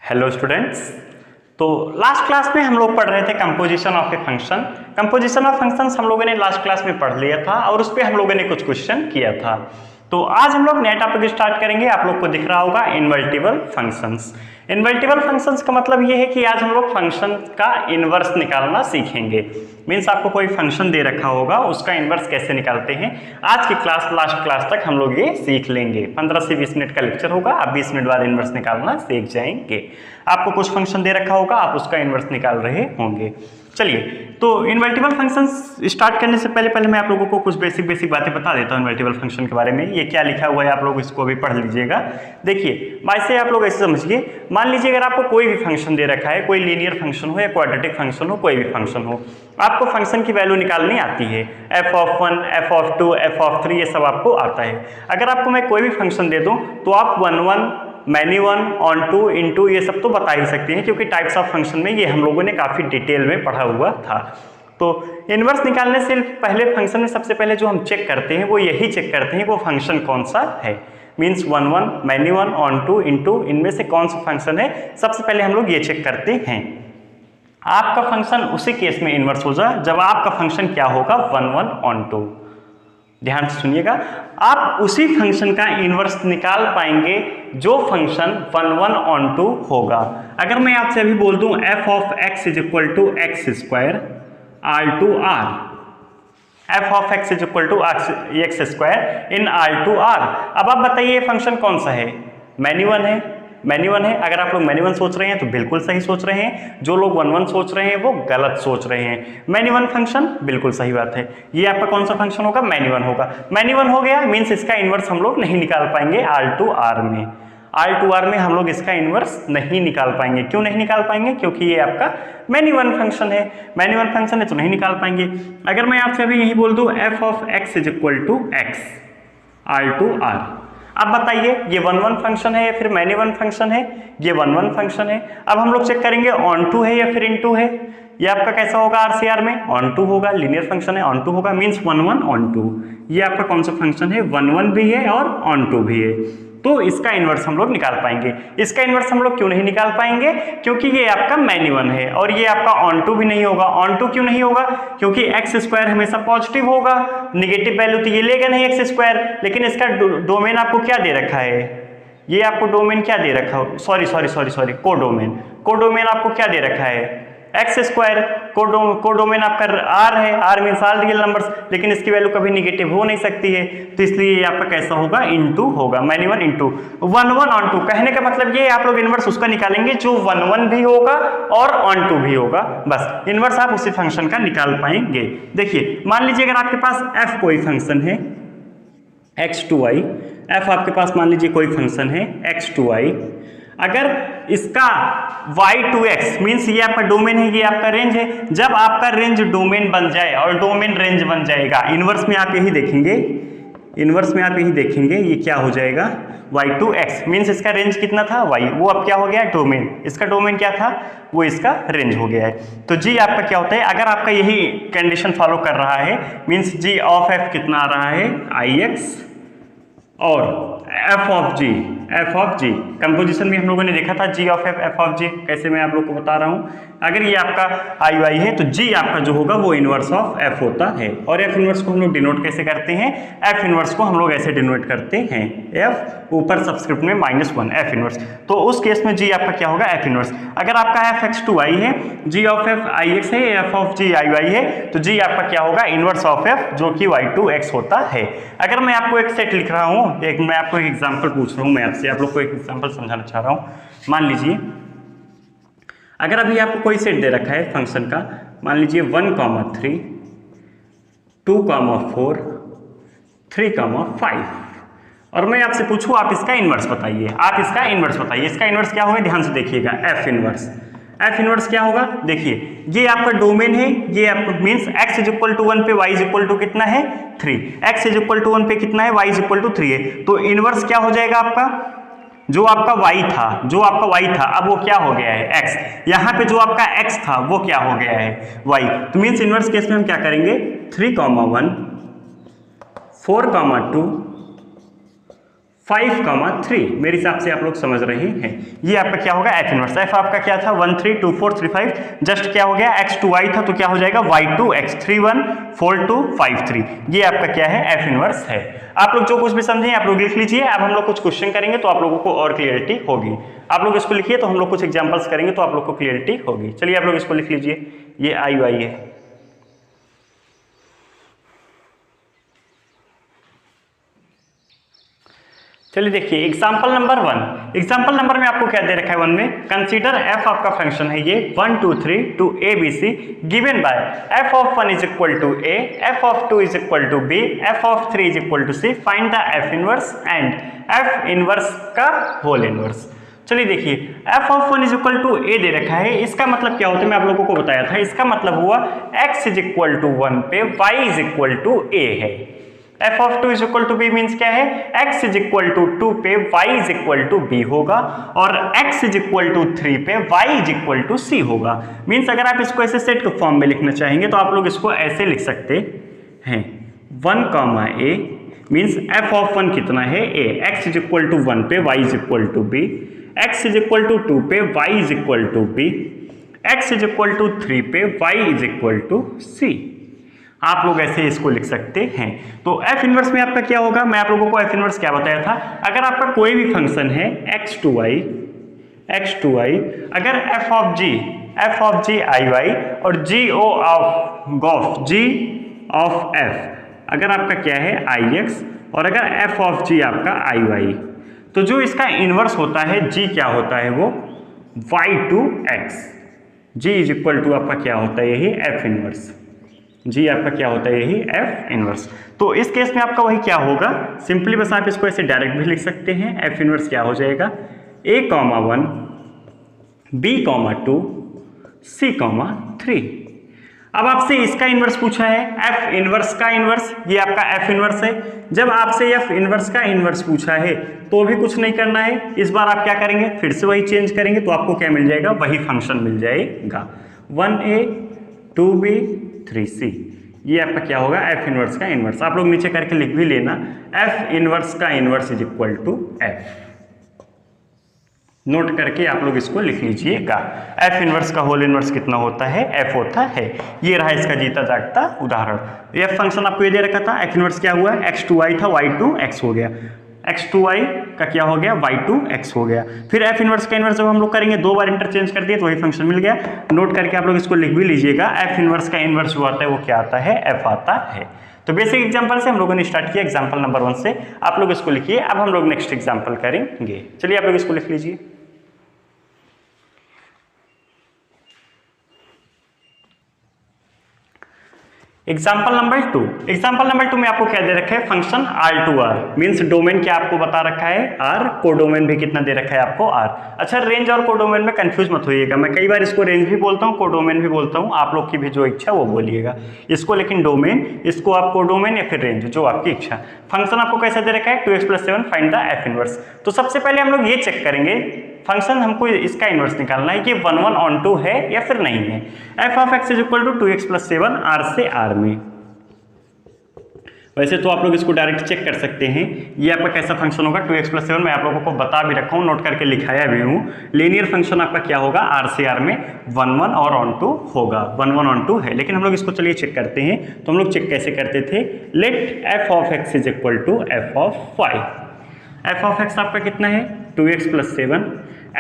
Hello students. तो last class में हम लोग पढ़ रहे थे composition of a function. Composition of functions हम लोगों ने लास्ट क्लास में पढ़ लिया था और उस पर हम लोगों ने कुछ क्वेश्चन किया था। तो आज हम लोग नया टॉपिक स्टार्ट करेंगे। आप लोग को दिख रहा होगा इनवर्टिबल फंक्शंस। इनवर्टिबल फंक्शंस का मतलब ये है कि आज हम लोग फंक्शन का इनवर्स निकालना सीखेंगे। मीन्स आपको कोई फंक्शन दे रखा होगा, उसका इनवर्स कैसे निकालते हैं आज की क्लास लास्ट क्लास तक हम लोग ये सीख लेंगे। 15 से 20 मिनट का लेक्चर होगा, आप 20 मिनट बाद इनवर्स निकालना सीख जाएंगे। आपको कुछ फंक्शन दे रखा होगा, आप उसका इनवर्स निकाल रहे होंगे। चलिए, तो इनवर्टिबल फंक्शंस स्टार्ट करने से पहले मैं आप लोगों को कुछ बेसिक बातें बता देता हूँ इनवर्टिबल फंक्शन के बारे में। ये क्या लिखा हुआ है आप लोग इसको भी पढ़ लीजिएगा। देखिए, वैसे आप लोग ऐसे समझिए, मान लीजिए अगर आपको कोई भी फंक्शन दे रखा है, कोई लीनियर फंक्शन हो या क्वाड्रेटिक फंक्शन हो, कोई भी फंक्शन हो, आपको फंक्शन की वैल्यू निकालनी आती है। f(1), f(2), f(3) ये सब आपको आता है। अगर आपको मैं कोई भी फंक्शन दे दूं तो आप 1, many one, onto, into ये सब तो बता ही सकते हैं, क्योंकि टाइप्स ऑफ फंक्शन में ये हम लोगों ने काफी डिटेल में पढ़ा हुआ था। तो इनवर्स निकालने से पहले फंक्शन में सबसे पहले जो हम चेक करते हैं वो यही चेक करते हैं वो फंक्शन कौन सा है। Means 1, many one, onto, into, इनमें से कौन सा फंक्शन है, सबसे पहले हम लोग ये चेक करते हैं। आपका फंक्शन उसी केस में इनवर्स होगा जब आपका फंक्शन क्या होगा, 1, ऑन टू। ध्यान से सुनिएगा, आप उसी फंक्शन का इनवर्स निकाल पाएंगे जो फंक्शन 1, ऑन टू होगा। अगर मैं आपसे अभी बोल दूं f of x is equal to x square r to r, f of x is equal to x square in r to r। अब आप बताइए ये फंक्शन कौन सा है, मैनी वन है। मैनी वन है। अगर आप लोग मैनी वन सोच रहे हैं तो बिल्कुल सही सोच रहे हैं, जो लोग 1 सोच रहे हैं वो गलत सोच रहे हैं। मैनी वन फंक्शन बिल्कुल सही बात है। ये आपका कौन सा फंक्शन होगा, मैनी वन होगा। मैनी वन हो गया, मीन्स इसका इनवर्स हम लोग नहीं निकाल पाएंगे r टू r में। r टू r में हम लोग इसका इनवर्स नहीं निकाल पाएंगे। क्यों नहीं निकाल पाएंगे, क्योंकि ये आपका मैनी वन फंक्शन है। मैनी वन फंक्शन है तो नहीं निकाल पाएंगे। अगर मैं आपसे अभी यही बोल दूं f of x is equal to x r to r, अब बताइए ये 1 फंक्शन है या फिर मैनी वन फंक्शन है, ये 1 फंक्शन है। अब हम लोग चेक करेंगे ऑन टू है या फिर इन टू है। ये आपका कैसा होगा, आरसीआर में ऑन टू होगा, लीनियर फंक्शन है, ऑन टू होगा, मीन्स 1, ऑन टू। ये आपका कौन सा फंक्शन है, 1 भी है और ऑन टू भी है, तो इसका इनवर्स हम लोग निकाल पाएंगे। इसका इनवर्स हम लोग क्यों नहीं निकाल पाएंगे, क्योंकि ये आपका मैनी वन है और ये आपका ऑन टू भी नहीं होगा। ऑन टू क्यों नहीं होगा, क्योंकि एक्स स्क्वायर हमेशा पॉजिटिव होगा, निगेटिव वैल्यू तो ये लेगा नहीं एक्स स्क्वायर। लेकिन इसका डोमेन आपको क्या दे रखा है, ये आपको डोमेन क्या दे रखा हो, सॉरी कोडोमेन आपको क्या दे रखा है, एक्स स्क्वायर। कोडोमेन आपका आर है, R means all real numbers, लेकिन इसकी वैल्यू कभी निगेटिव हो नहीं सकती है, तो इसलिए ये आपका कैसा होगा, इनटू होगा। Many one into 1, onto. कहने का मतलब ये आप लोग इनवर्स उसका निकालेंगे जो 1 भी होगा और ऑन टू भी होगा। बस इनवर्स आप उसी फंक्शन का निकाल पाएंगे। देखिए, मान लीजिए अगर आपके पास f कोई फंक्शन है x टू y, f आपके पास मान लीजिए कोई फंक्शन है x टू y, अगर इसका y टू x मीन्स ये आपका डोमेन है, ये आपका रेंज है। जब आपका रेंज डोमेन बन जाए और डोमेन रेंज बन जाएगा, इनवर्स में आप यही देखेंगे, ये क्या हो जाएगा, y टू x मीन्स इसका रेंज कितना था, y, वो अब क्या हो गया, डोमेन। इसका डोमेन क्या था, वो इसका रेंज हो गया है। तो g आपका क्या होता है, अगर आपका यही कंडीशन फॉलो कर रहा है, मीन्स g ऑफ f कितना आ रहा है, ix, और f ऑफ g कंपोजिशन में हम लोगों ने देखा था g of f of g कैसे, मैं आप लोग को बता रहा हूं। अगर ये आपका आई वाई है तो g आपका जो होगा वो इनवर्स ऑफ f होता है। और f इनवर्स को हम लोग डिनोट कैसे करते हैं, f इनवर्स को हम लोग ऐसे डिनोट करते हैं, f ऊपर सबस्क्रिप्ट में -1 f इनवर्स। तो उस केस में g आपका क्या होगा, f इनवर्स। अगर आपका f x टू y है, g of f i x है, f of g i y है, तो g आपका क्या होगा, इनवर्स ऑफ f जो कि y टू x होता है। अगर मैं आपको एक सेट लिख रहा हूँ, मैं आपको एक एग्जाम्पल पूछ रहा हूँ, मैं आपसे आप लोग को एक एग्जाम्पल समझाना चाह रहा हूँ। मान लीजिए अगर अभी आपको कोई सेट दे रखा है फंक्शन का, मान लीजिए 1, 3, 2, 4, 3, 5, और मैं आपसे पूछूं आप इसका इनवर्स बताइए, इसका इनवर्स क्या होगा, ध्यान से देखिएगा, f इनवर्स क्या होगा। देखिए, ये आपका डोमेन है, ये आपका means x is equal to 1 पे y इज इक्वल टू कितना है, 3, x इज इक्वल टू 1 पे कितना है, y इज इक्वल टू 3 है। तो इनवर्स क्या हो जाएगा आपका, जो आपका y था, अब वो क्या हो गया है, x। यहाँ पे जो आपका x था वो क्या हो गया है, y। तो मीन्स इनवर्स केस में हम क्या करेंगे, 3, 1, 4, 2, 5,3। मेरे हिसाब से आप लोग समझ रहे हैं। ये आपका क्या होगा एफ इनवर्स। एफ आपका क्या था 1 3 2 4 3 5, जस्ट क्या हो गया x2y था तो क्या हो जाएगा y2 x3 1 4 2 5 3। ये आपका क्या है एफ इनवर्स है। आप लोग जो कुछ भी समझे आप लोग लिख लीजिए। अब हम लोग कुछ क्वेश्चन करेंगे तो आप लोगों को और क्लियरिटी होगी। आप लोग इसको लिखिए तो हम लोग कुछ एग्जांपल्स करेंगे तो आप लोग को क्लियरिटी होगी। चलिए आप लोग इसको लिख लीजिए। ये आई वाई है। चलिए देखिए एग्जाम्पल नंबर 1। एग्जाम्पल नंबर में आपको क्या दे रखा है 1 में, कंसीडर एफ आपका फंक्शन है ये 1 2 3 to A B C given by F of 1 is equal to A, F of 2 is equal to B, F of 3 is equal to C, find the F inverse and F inverse का whole inverse. चलिए देखिए F of 1 is equal to A दे रखा है। इसका मतलब क्या होता है मैं आप लोगों को बताया था। इसका मतलब हुआ x इज इक्वल टू 1 पे y is equal to a है। F of 2 is equal to b means क्या है, x इज इक्वल टू 2 पे y is equal to b होगा और x इज इक्वल टू 3 पे y is equal to c होगा। Means अगर आप इसको ऐसे सेट के फॉर्म में लिखना चाहेंगे तो आप लोग इसको ऐसे लिख सकते हैं 1 comma a means f of 1 कितना है a, x is equal to 1 पे y is equal to b, x is equal to 2 पे y is equal to b, x is equal to 3 पे y is equal to c। आप लोग ऐसे इसको लिख सकते हैं। तो एफ इनवर्स में आपका क्या होगा, मैं आप लोगों को एफ इनवर्स क्या बताया था। अगर आपका कोई भी फंक्शन है x2y, अगर f of g I Y और g ऑफ f अगर आपका क्या है ix और अगर f ऑफ g आपका आई वाई, तो जो इसका इनवर्स होता है g क्या होता है वो y2x। g is equal to आपका क्या होता है यही f इनवर्स। जी आपका क्या होता है यही एफ इनवर्स। तो इस केस में आपका वही क्या होगा, सिंपली बस आप इसको ऐसे डायरेक्ट भी लिख सकते हैं। एफ इनवर्स क्या हो जाएगा a, 1 b, 2 c, 3। अब आपसे इसका इनवर्स पूछा है, एफ इनवर्स का इनवर्स, ये आपका एफ इनवर्स है। जब आपसे एफ इनवर्स का इनवर्स पूछा है तो भी कुछ नहीं करना है। इस बार आप क्या करेंगे, फिर से वही चेंज करेंगे तो आपको क्या मिल जाएगा, वही फंक्शन मिल जाएगा 1a 2b 3c। ये आपका क्या होगा एफ इनवर्स का इनवर्स। आप लोग नीचे करके लिख भी लेना एफ इनवर्स का inverse is equal to f. Note करके आप लोग इसको लिख लीजिएगा। एफ इनवर्स का होल इनवर्स कितना होता है, एफ होता है। ये रहा इसका जीता जागता उदाहरण। एफ फंक्शन आपको ये दे रखा था, एक्स इनवर्स क्या हुआ, x2y था y2x हो गया, x2y का क्या हो गया y2x हो गया। फिर एफ इनवर्स का इनवर्स जब हम लोग करेंगे 2 बार इंटरचेंज कर दिए तो वही फंक्शन मिल गया। नोट करके आप लोग इसको लिख भी लीजिएगा। एफ इनवर्स का इनवर्स जो आता है वो क्या आता है, एफ आता है। तो बेसिक एग्जांपल से हम लोगों ने स्टार्ट किया एग्जांपल नंबर 1 से। आप लोग इसको लिखिए। अब हम लोग नेक्स्ट एग्जांपल करेंगे। चलिए आप लोग इसको लिख लीजिए। Example number 2। एग्जाम्पल नंबर 2 में आपको क्या दे रखा है, फंक्शन R2R मीन्स डोमेन क्या आपको बता रखा है R, कोडोमेन भी कितना दे रखा है आपको R। अच्छा रेंज और कोडोमेन में कंफ्यूज मत होइएगा, मैं कई बार इसको रेंज भी बोलता हूँ कोडोमेन भी बोलता हूँ, आप लोग की भी जो इच्छा वो बोलिएगा इसको, लेकिन डोमेन इसको आप कोडोमेन या फिर रेंज जो आपकी इच्छा। फंक्शन आपको कैसे दे रखा है 2x + 7 find the F inverse. तो सबसे पहले हम लोग ये चेक करेंगे फंक्शन हमको इसका इनवर्स निकालना है कि 1 1 ऑन 2 है या फिर नहीं है। F of x is equal to 2x + 7 R से R में। वैसे तो आप लोग इसको डायरेक्ट चेक कर सकते हैं, ये आपका कैसा फंक्शन होगा 2x + 7 मैं आप लोगों को बता भी रखा हूँ, नोट करके लिखाया भी हूँ। लीनियर फंक्शन आपका क्या होगा R से R में 1 1 और ऑन 2 होगा, 1 1 ऑन 2 है। लेकिन हम लोग इसको चलिए चेक करते हैं। तो हम लोग चेक कैसे करते थे, let f of x is equal to f of y। F of x आपका कितना है 2x + 7,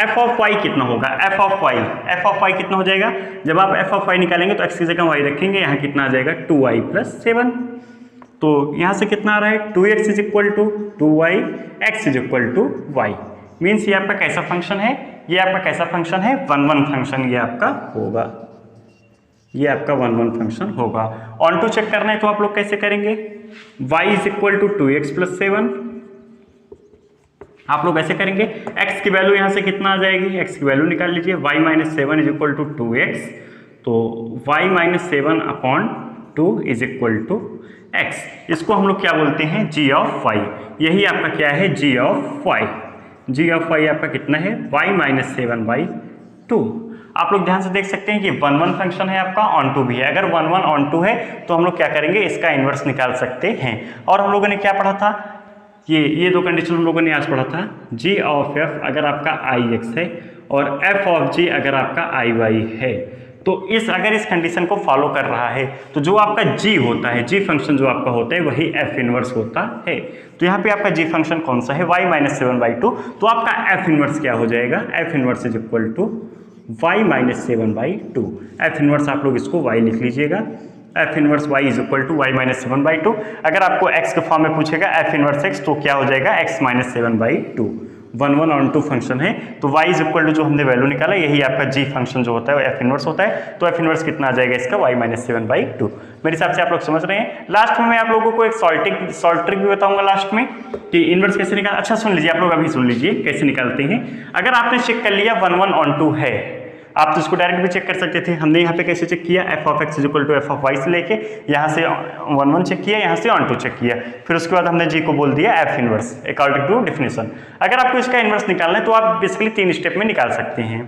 एफ ऑफ y कितना होगा, एफ ऑफ y कितना हो जाएगा, जब आप एफ ऑफ y निकालेंगे तो x की जगह y रखेंगे, यहाँ कितना आ जाएगा 2y + 7। तो यहाँ से कितना आ रहा है 2x is equal to 2y, x is equal to y। Means ये आपका कैसा फंक्शन है, ये आपका कैसा फंक्शन है 1 1 फंक्शन ये आपका होगा, ये आपका 1 1 फंक्शन होगा। ऑन टू चेक करना है तो आप लोग कैसे करेंगे, y is equal to 2x + 7, आप लोग ऐसे करेंगे x की वैल्यू यहाँ से कितना आ जाएगी, x की वैल्यू निकाल लीजिए, y - 7 is equal to 2x, तो y - 7 upon 2 is equal to x। इसको हम लोग क्या बोलते हैं g ऑफ y। यही आपका क्या है g of y। g of y आपका कितना है y - 7/2। आप लोग ध्यान से देख सकते हैं कि 1 1 फंक्शन है आपका, ऑन 2 भी है। अगर 1 1 ऑन 2 है तो हम लोग क्या करेंगे, इसका इन्वर्स निकाल सकते हैं। और हम लोगों ने क्या पढ़ा था, ये दो कंडीशन हम लोगों ने आज पढ़ा था, g ऑफ f अगर आपका ix है और f ऑफ g अगर आपका iy है, तो अगर इस कंडीशन को फॉलो कर रहा है तो जो आपका g होता है, g फंक्शन जो आपका होता है वही f इनवर्स होता है। तो यहाँ पे आपका g फंक्शन कौन सा है, y माइनस 7/2, तो आपका f इनवर्स क्या हो जाएगा, f inverse is equal to y minus 7/2। f inverse आप लोग इसको y लिख लीजिएगा, f inverse y is equal to y minus 7/2। अगर आपको x के फॉर्म में पूछेगा f इनवर्स x तो क्या हो जाएगा, x माइनस 7/2। 1 1 ऑन 2 फंक्शन है, तो y इज इक्वल टू जो हमने वैल्यू निकाला यही आपका g फंक्शन जो होता है वो f इनवर्स होता है। तो f इनवर्स कितना आ जाएगा इसका, y माइनस 7/2। मेरे हिसाब से आप लोग समझ रहे हैं। लास्ट में मैं आप लोगों को एक सॉल्ट ट्रिक भी बताऊंगा लास्ट में कि इनवर्स कैसे निकाल। अच्छा सुन लीजिए, आप लोग अभी सुन लीजिए कैसे निकालते हैं। अगर आपने चेक कर लिया 1 1 ऑन 2 है, आप तो इसको डायरेक्ट भी चेक कर सकते थे। हमने यहाँ पे कैसे चेक किया, f of x is equal to f of y से लेके यहाँ से 1 1 चेक किया, यहाँ से ऑन 2 चेक किया, फिर उसके बाद हमने g को बोल दिया f inverse according to definition. अगर आपको इसका इनवर्स निकालना है तो आप बेसिकली 3 स्टेप में निकाल सकते हैं।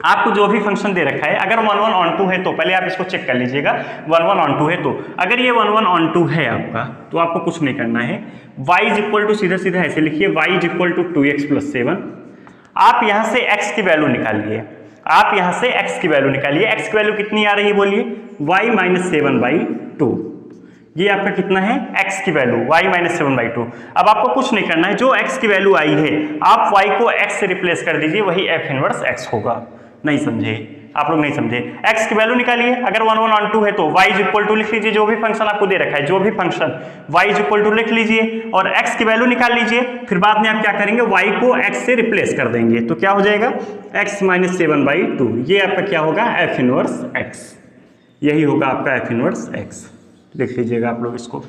आपको जो भी फंक्शन दे रखा है, अगर 1 1 ऑन 2 है तो पहले आप इसको चेक कर लीजिएगा, 1 1 ऑन 2 है तो अगर ये 1 1 ऑन 2 है आपका, तो आपको कुछ नहीं करना है, y इज इक्वल टू सीधा सीधा ऐसे लिखिए, y is equal to 2x plus 7। आप यहाँ से x की वैल्यू निकालिए, आप यहां से x की वैल्यू निकालिए। x की वैल्यू कितनी आ रही है बोलिए, y माइनस 7/2। ये आपका कितना है, x की वैल्यू y माइनस 7/2। अब आपको कुछ नहीं करना है, जो x की वैल्यू आई है आप y को x से रिप्लेस कर दीजिए, वही f इनवर्स x होगा। नहीं समझे आप लोग, नहीं समझे। x की वैल्यू निकालिए, अगर 1 1 ऑन 2 है तो y इज इक्वल टू लिख लीजिए, जो भी फंक्शन आपको दे रखा है, जो भी function y is equal to लिख लीजिए और x की वैल्यू निकाल लीजिए। फिर बाद में आप क्या करेंगे, y को x से रिप्लेस कर देंगे, तो क्या हो जाएगा, x माइनस 7/2। ये आपका क्या होगा, f इनवर्स x। यही होगा आपका f इनवर्स x। लिख लीजिएगा आप लोग इसको।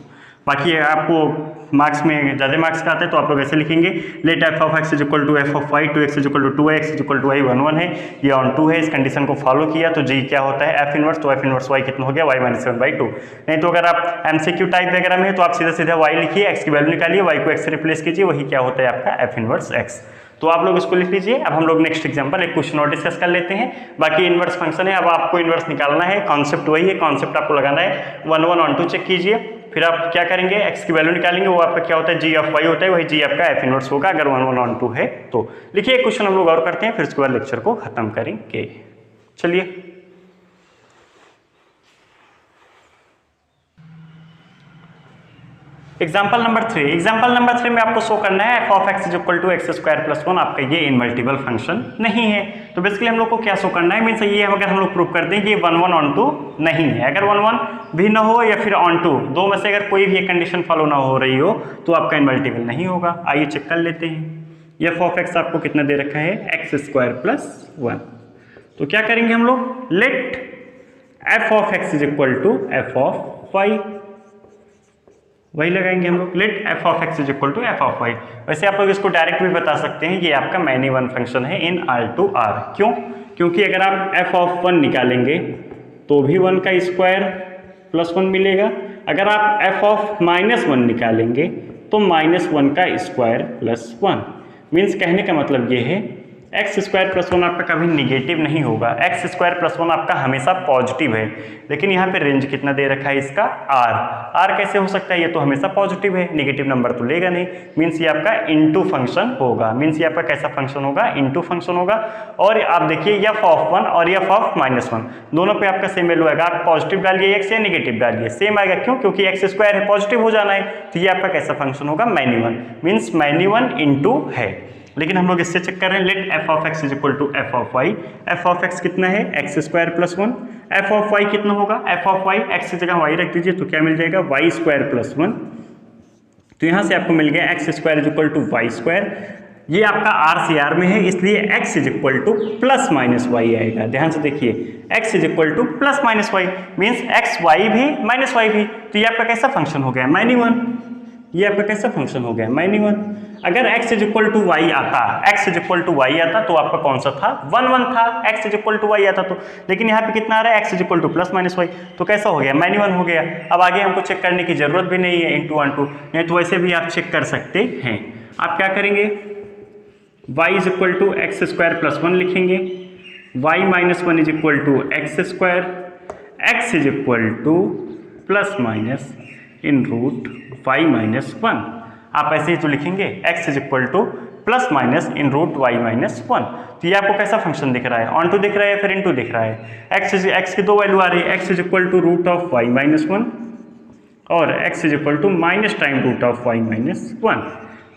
बाकी आपको मार्क्स में ज़्यादा मार्क्स का आता है तो आप लोग ऐसे लिखेंगे, let f of x is equal to f of y, 2x is equal to 2x is equal to y 1 1 है, ये ऑन 2 है। इस कंडीशन को फॉलो किया तो g क्या होता है, f इनवर्स, तो f इनवर्स y कितना हो गया, y माइनस 7/2। नहीं तो अगर आप MCQ टाइप वगैरह में है तो आप सीधा सीधा y लिखिए, x की वैल्यू निकालिए, y को x से रिप्लेस कीजिए, वही क्या होता है आपका f इनवर्स x। तो आप लोग इसको लिख लीजिए। अब हम लोग नेक्स्ट एग्जांपल एक क्वेश्चन और डिस्कस कर लेते हैं। बाकी इनवर्स फंक्शन है, अब आपको इनवर्स निकालना है, कॉन्सेप्ट वही है, कॉन्सेप्ट आपको लगाना है। 1 1 ऑन 2 चेक कीजिए, फिर आप क्या करेंगे, x की वैल्यू निकालेंगे, वो आपका क्या होता है, g ऑफ y होता है, वही g आपका f इनवर्स होगा अगर 1 1 ऑन 2 है तो। लिखिए एक क्वेश्चन हम लोग और करते हैं, फिर उसके बाद लेक्चर को खत्म करेंगे। चलिए एग्जाम्पल नंबर 3। एग्जाम्पल नंबर 3 में आपको शो करना है f of x is equal to x square plus 1 आपका ये इनवर्टिबल फंक्शन नहीं है। तो बेसिकली हम लोग को क्या शो करना है, मीन्स ये अगर हम लोग प्रूव कर दें कि 1 1 ऑन 2 नहीं है, अगर 1 1 भी ना हो या फिर ऑन 2, दो में से अगर कोई भी एक कंडीशन फॉलो ना हो रही हो तो आपका इनवर्टिबल नहीं होगा। आइए चेक कर लेते हैं। f ऑफ x आपको कितना दे रखा है, x स्क्वायर प्लस 1। तो क्या करेंगे हम लोग, let f of x is equal to f of y, वही लगाएंगे हम लोग, let f of x is equal to f of y। वैसे आप लोग इसको डायरेक्ट भी बता सकते हैं, ये आपका मैनी वन फंक्शन है इन R2R। क्यों, क्योंकि अगर आप f ऑफ 1 निकालेंगे तो भी 1 का स्क्वायर प्लस 1 मिलेगा, अगर आप f ऑफ -1 निकालेंगे तो -1 का स्क्वायर प्लस 1। मीन्स कहने का मतलब ये है एक्स स्क्वायर प्लस 1 आपका कभी निगेटिव नहीं होगा, एक्स स्क्वायर प्लस 1 आपका हमेशा पॉजिटिव है। लेकिन यहाँ पे रेंज कितना दे रखा है इसका, आर कैसे हो सकता है, ये तो हमेशा पॉजिटिव है, निगेटिव नंबर तो लेगा नहीं। मीन्स ये आपका इनटू फंक्शन होगा, मीन्स ये आपका कैसा फंक्शन होगा, इनटू फंक्शन होगा। और आप देखिए f ऑफ 1 और f ऑफ -1 दोनों पे आपका सेम वैल्यू आएगा। आप पॉजिटिव डालिए एक्स या निगेटिव डालिए सेम आएगा, क्यों, क्योंकि एक्स स्क्वायर है, पॉजिटिव हो जाना है। तो ये आपका कैसा फंक्शन होगा, many one, means many one into है। लेकिन हम लोग इससे चेक कर रहे हैं, let f of x is equal to f of y। f of x कितना है, x square plus 1। f of y कितना होगा, f ऑफ y x की जगह y रख दीजिए तो क्या मिल जाएगा, y स्क्वायर प्लस 1। तो यहाँ से आपको मिल गया x square is equal to y square. ये आपका r से r में है, इसलिए x is equal to plus minus y आएगा। ध्यान से देखिए, x is equal to plus minus y, means x y भी माइनस वाई भी। तो ये आपका कैसा फंक्शन हो गया, मैनी वन। ये आपका कैसा फंक्शन हो गया, मैनी वन। अगर x is equal to y आता, x is equal to y आता तो आपका कौन सा था, 1 1 था, x is equal to y आता तो। लेकिन यहाँ पे कितना आ रहा है, x is equal to plus minus y, तो कैसा हो गया, मैनी वन हो गया। अब आगे हमको चेक करने की जरूरत भी नहीं है, इंटू 1 2, नहीं तो वैसे भी आप चेक कर सकते हैं। आप क्या करेंगे, y is equal to x square plus 1 लिखेंगे, y minus 1 is equal to x square, x is equal to plus minus in root y minus 1। आप ऐसे ही तो लिखेंगे x is equal to plus minus in root y minus 1। तो ये आपको कैसा फंक्शन दिख रहा है, ऑन टू दिख रहा है या फिर इन टू दिख रहा है। x की दो वैल्यू आ रही है, x is equal to root of y minus 1 और x is equal to minus time root of y minus 1।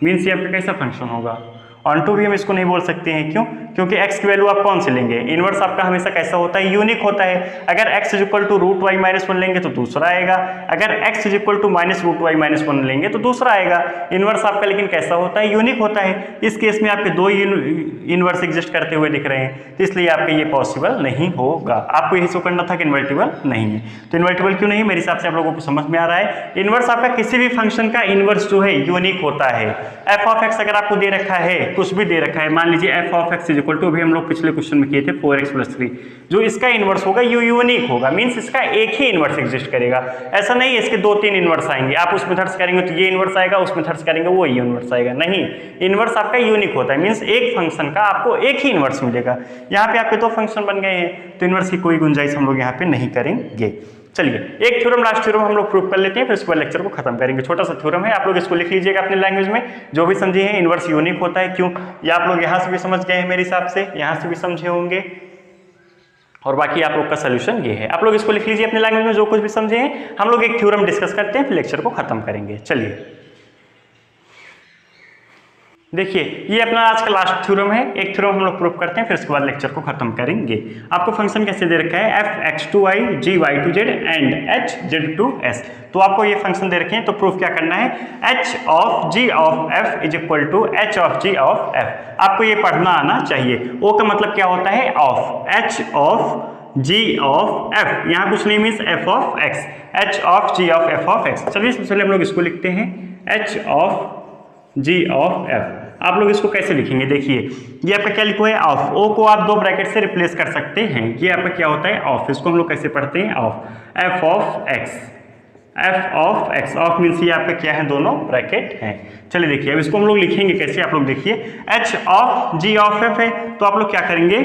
Means ये आपका कैसा फंक्शन होगा, ऑन टू भी हम इसको नहीं बोल सकते हैं, क्यों? क्योंकि x की वैल्यू आप कौन से लेंगे, इनवर्स आपका हमेशा कैसा होता है, यूनिक होता है। अगर x is equal to root y minus 1 लेंगे तो दूसरा आएगा, अगर x is equal to minus root y minus 1 लेंगे तो दूसरा आएगा। इनवर्स आपका लेकिन कैसा होता है, यूनिक होता है। इस केस में आपके दो इनवर्स एग्जिस्ट करते हुए दिख रहे हैं, तो इसलिए आपका ये पॉसिबल नहीं होगा। आपको यही शो करना था कि इन्वर्टिबल नहीं है। तो इन्वर्टिबल क्यों नहीं है, मेरे हिसाब से आप लोगों को समझ में आ रहा है। इनवर्स आपका किसी भी फंक्शन का इनवर्स जो है यूनिक होता है। एफ ऑफ एक्स अगर आपको दे रखा है, कुछ भी दे रखा है, मान लीजिए f of x is equal to, अभी हम लोग पिछले क्वेश्चन में किए थे 4x + 3, जो इसका इनवर्स होगा ये यूनिक होगा। मींस इसका एक ही इनवर्स एग्जिस्ट करेगा, ऐसा नहीं है इसके 2-3 इनवर्स आएंगे। आप उस मेथड से करेंगे तो ये इनवर्स आएगा, उस मेथड से करेंगे वो इनवर्स आएगा, नहीं। इनवर्स आपका यूनिक होता है, मींस एक फंक्शन का आपको एक ही इनवर्स मिलेगा। यहाँ पे आपके दो फंक्शन बन गए हैं, तो इनवर्स की कोई गुंजाइश हम लोग यहाँ पे नहीं करेंगे। चलिए एक थ्योरम, लास्ट थ्योरम हम लोग प्रूव कर लेते हैं, फिर उसके बाद लेक्चर को खत्म करेंगे। छोटा सा थ्योरम है, आप लोग इसको लिख लीजिएगा अपने लैंग्वेज में, जो भी समझे हैं। इनवर्स यूनिक होता है, क्यों? ये आप लोग यहाँ से भी समझ गए हैं मेरे हिसाब से, यहाँ से भी समझे होंगे, और बाकी आप लोग का सोल्यूशन ये है। आप लोग इसको लिख लीजिए अपने लैंग्वेज में, जो कुछ भी समझे हैं। हम लोग एक थ्योरम डिस्कस करते हैं, फिर लेक्चर को खत्म करेंगे। चलिए देखिए, ये अपना आज का लास्ट थ्योरम है। एक थ्योरम हम लोग प्रूव करते हैं, फिर उसके बाद लेक्चर को खत्म करेंगे। आपको फंक्शन कैसे दे रखा है, f(x)(y), g(y)(z) एंड h(z)(s). तो आपको ये फंक्शन दे रखे हैं, तो प्रूफ क्या करना है, h of g of f is equal to h of g of f। आपको ये पढ़ना आना चाहिए। o का मतलब क्या होता है, of, h of g of f, यहाँ कुछ नहीं, means f of x, h of g of f of x। चलिए सबसे पहले हम लोग इसको लिखते हैं, h of g of f। आप लोग इसको कैसे लिखेंगे, देखिए ये आपका क्या लिखो है, ऑफ। ओ को आप दो ब्रैकेट से रिप्लेस कर सकते हैं, ये आपका क्या होता है, ऑफ। इसको हम लोग कैसे पढ़ते हैं, of, f of x, f of x। Of means ये आपका क्या है, दोनों ब्रैकेट हैं। चलिए देखिए अब इसको हम लोग लिखेंगे कैसे, आप लोग देखिए, h of g of f है, तो आप लोग क्या करेंगे,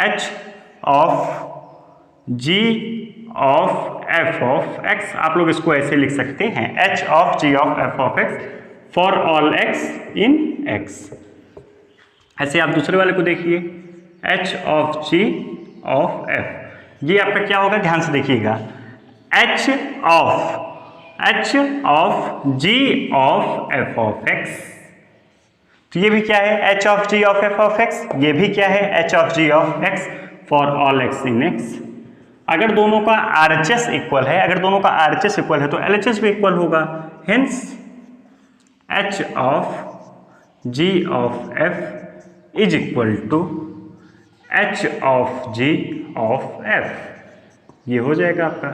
h of g of f of x। आप लोग इसको ऐसे लिख सकते हैं, h of g of f of x for all x in x। ऐसे आप दूसरे वाले को देखिए, h of g of f। ये आपका क्या होगा, ध्यान से देखिएगा, h of g of f of x। तो ये भी क्या है, h of g of f of x, ये भी क्या है, h of g of x for all x in x। अगर दोनों का RHS इक्वल है, अगर दोनों का RHS इक्वल है तो LHS भी इक्वल होगा। Hence h of g of f is equal to h of g of f। ये हो जाएगा आपका।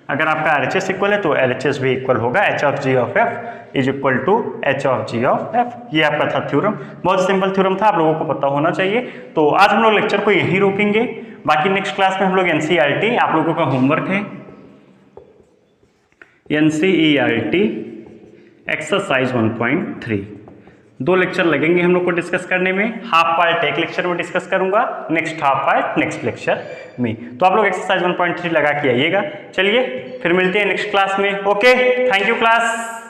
अगर आपका RHS इक्वल है तो LHS भी इक्वल होगा, h of g of f is equal to h of g of f। ये आपका था थ्योरम, बहुत सिंपल थ्योरम था, आप लोगों को पता होना चाहिए। तो आज हम लोग लेक्चर को यहीं रोकेंगे, बाकी नेक्स्ट क्लास में हम लोग NCERT, आप लोगों का होमवर्क है NCERT एक्सरसाइज 1.3। 2 लेक्चर लगेंगे हम लोग को डिस्कस करने में। हाफ पार्ट एक लेक्चर में डिस्कस करूंगा, next half part next lecture में। तो आप लोग एक्सरसाइज 1.3 लगा के आइएगा। चलिए फिर मिलते हैं नेक्स्ट क्लास में। Okay, thank you class.